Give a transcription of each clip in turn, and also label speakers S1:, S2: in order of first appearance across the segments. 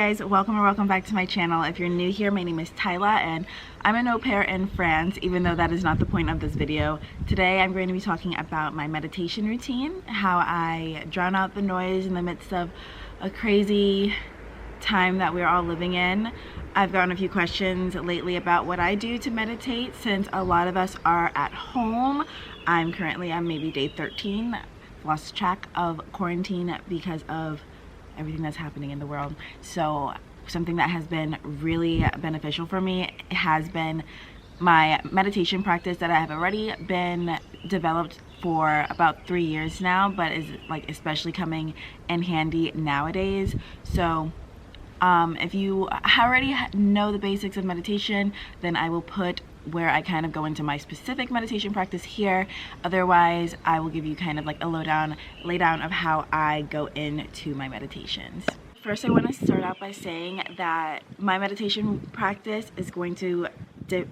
S1: guys, welcome back to my channel. If you're new here, my name is Tylah and I'm an au pair in France, even though that is not the point of this video. Today I'm going to be talking about my meditation routine, how I drown out the noise in the midst of a crazy time that we're all living in. I've gotten a few questions lately about what I do to meditate since a lot of us are at home. I'm currently on maybe day 13, lost track of quarantine because of everything that's happening in the world. So something that has been really beneficial for me has been my meditation practice that I have already been developed for about 3 years now, but is like especially coming in handy nowadays. So if you already know the basics of meditation, then I will put where I kind of go into my specific meditation practice here. Otherwise, I will give you kind of like a laydown of how I go into my meditations. First, I want to start out by saying that my meditation practice is going to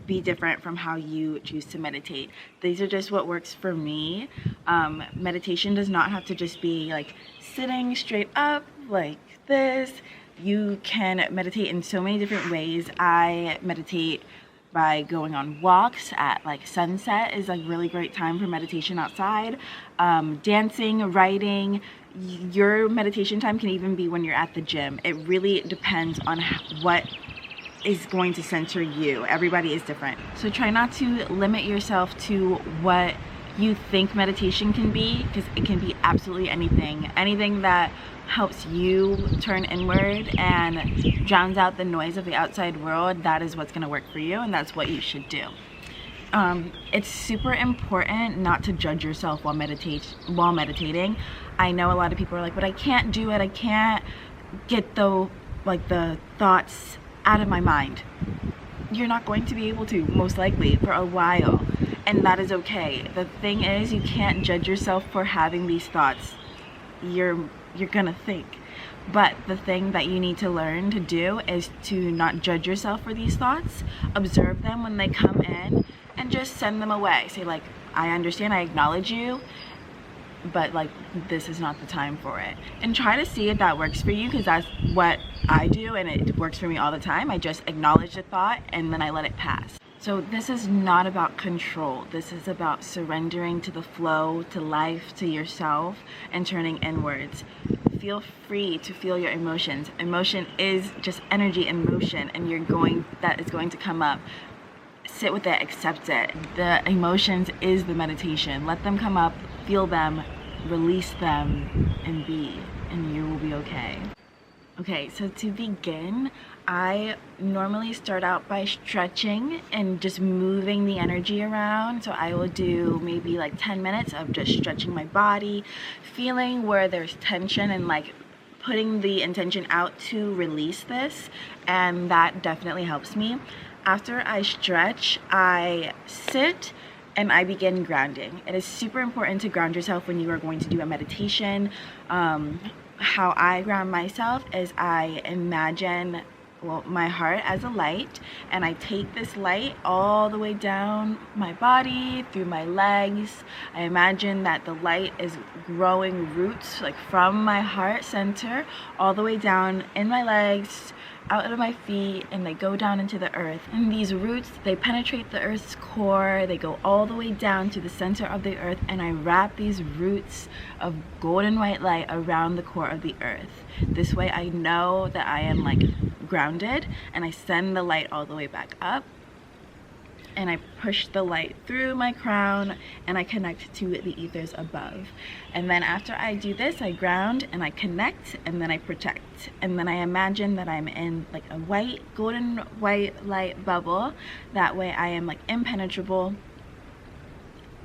S1: be different from how you choose to meditate. These are just what works for me. Meditation does not have to just be like sitting straight up like this. You can meditate in so many different ways. I meditate by going on walks at like sunset is a really great time for meditation outside. Dancing, writing, your meditation time can even be when you're at the gym. It really depends on what is going to center you. Everybody is different. So try not to limit yourself to what you think meditation can be, because it can be absolutely anything that helps you turn inward and drowns out the noise of the outside world. That is what's going to work for you, and that's what you should do. It's super important not to judge yourself while meditating. I know a lot of people are like, but I can't do it, I can't get the thoughts out of my mind. You're not going to be able to, most likely, for a while, and that is okay. The thing is, you can't judge yourself for having these thoughts. You're gonna think. But the thing that you need to learn to do is to not judge yourself for these thoughts. Observe them when they come in and just send them away. Say like, I understand, I acknowledge you, but like this is not the time for it. And try to see if that works for you, because that's what I do and it works for me all the time. I just acknowledge the thought and then I let it pass. So this is not about control. This is about surrendering to the flow, to life, to yourself, and turning inwards. Feel free to feel your emotions. Emotion is just energy in motion, and that is going to come up. Sit with it, accept it. The emotions is the meditation. Let them come up, feel them, release them, and be, and you will be okay. Okay, so to begin, I normally start out by stretching and just moving the energy around. So I will do maybe like 10 minutes of just stretching my body, feeling where there's tension and like putting the intention out to release this, and that definitely helps me. After I stretch, I sit and I begin grounding. It is super important to ground yourself when you are going to do a meditation. How I ground myself is I imagine my heart as a light, and I take this light all the way down my body, through my legs. I imagine that the light is growing roots like from my heart center all the way down in my legs, out of my feet, and they go down into the earth. And these roots, they penetrate the earth's core, they go all the way down to the center of the earth, and I wrap these roots of golden white light around the core of the earth. This way I know that I am like grounded, and I send the light all the way back up, and I push the light through my crown, and I connect to the ethers above. And then after I do this, I ground and I connect, and then I protect. And then I imagine that I'm in like a golden white light bubble. That way I am like impenetrable.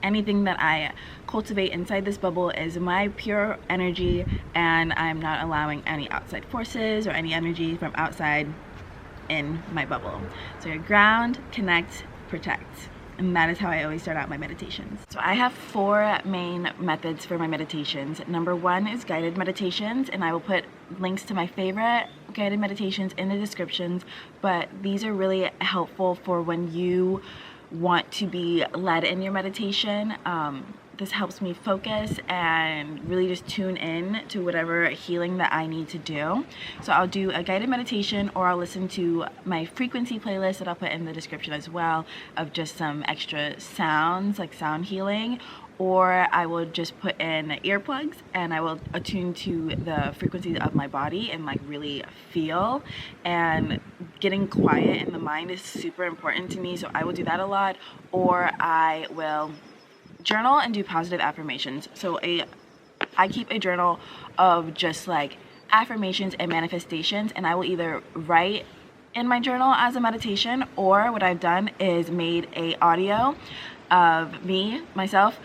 S1: Anything that I cultivate inside this bubble is my pure energy, and I'm not allowing any outside forces or any energy from outside in my bubble. So you ground, connect, protect. And that is how I always start out my meditations. So I have 4 main methods for my meditations. Number 1 is guided meditations, and I will put links to my favorite guided meditations in the descriptions, but these are really helpful for when you want to be led in your meditation. this helps me focus and really just tune in to whatever healing that I need to do. So I'll do a guided meditation, or I'll listen to my frequency playlist that I'll put in the description as well, of just some extra sounds, like sound healing. Or I will just put in earplugs and I will attune to the frequencies of my body and like really feel. And getting quiet in the mind is super important to me, so I will do that a lot. Or I will journal and do positive affirmations. So I keep a journal of just like affirmations and manifestations, and I will either write in my journal as a meditation, or what I've done is made a audio of myself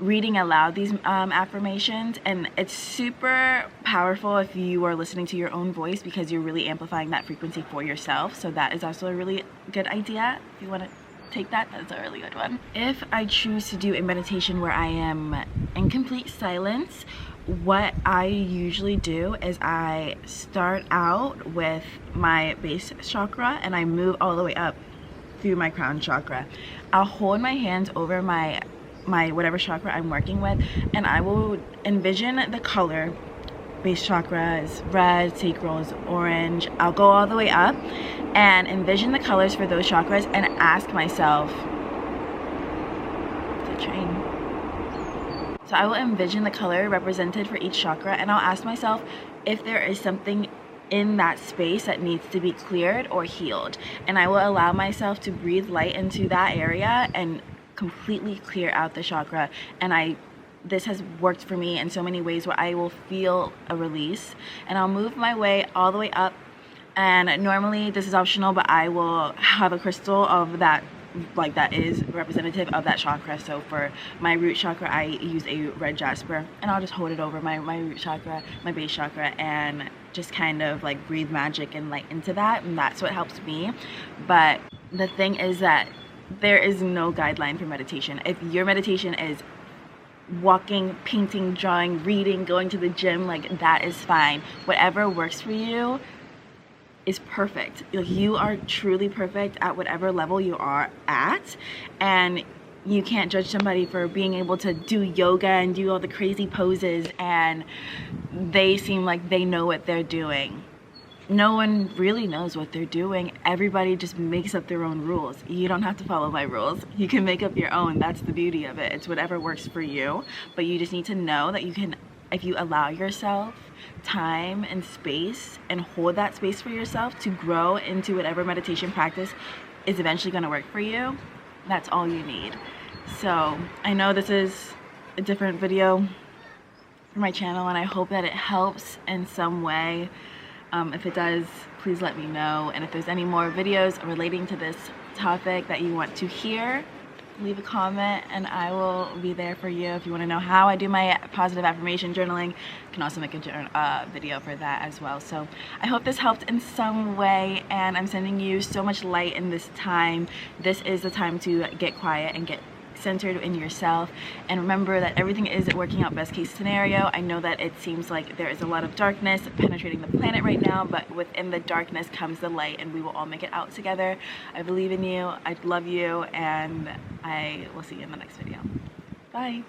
S1: reading aloud these affirmations, and it's super powerful if you are listening to your own voice, because you're really amplifying that frequency for yourself. So that is also a really good idea if you want to take that. That's a really good one. If I choose to do a meditation where I am in complete silence, what I usually do is I start out with my base chakra and I move all the way up through my crown chakra. I'll hold my hands over my whatever chakra I'm working with, and I will envision the color. Base chakra is red, sacral is orange. I'll go all the way up and envision the colors for those chakras and ask myself, the train. So I will envision the color represented for each chakra, and I'll ask myself if there is something in that space that needs to be cleared or healed. And I will allow myself to breathe light into that area and completely clear out the chakra. And this has worked for me in so many ways, where I will feel a release, and I'll move my way all the way up. And normally this is optional, but I will have a crystal of that, like that is representative of that chakra. So for my root chakra, I use a red jasper, and I'll just hold it over my root chakra, my base chakra, and just kind of like breathe magic and light into that, and that's what helps me. But the thing is that there is no guideline for meditation. If your meditation is walking, painting, drawing, reading, going to the gym, like that is fine. Whatever works for you is perfect. Like, you are truly perfect at whatever level you are at, and you can't judge somebody for being able to do yoga and do all the crazy poses and they seem like they know what they're doing. No one really knows what they're doing. Everybody just makes up their own rules. You don't have to follow my rules. You can make up your own. That's the beauty of it. It's whatever works for you. But you just need to know that you can, if you allow yourself time and space and hold that space for yourself to grow into whatever meditation practice is eventually going to work for you, that's all you need. So I know this is a different video for my channel, and I hope that it helps in some way. If it does, please let me know. And if there's any more videos relating to this topic that you want to hear, leave a comment and I will be there for you. If you want to know how I do my positive affirmation journaling, I can also make a video for that as well. So I hope this helped in some way, and I'm sending you so much light in this time. This is the time to get quiet and get centered in yourself, and remember that everything is working out best case scenario. I know that it seems like there is a lot of darkness penetrating the planet right now, but within the darkness comes the light, and we will all make it out together. I believe in you, I love you, and I will see you in the next video. Bye.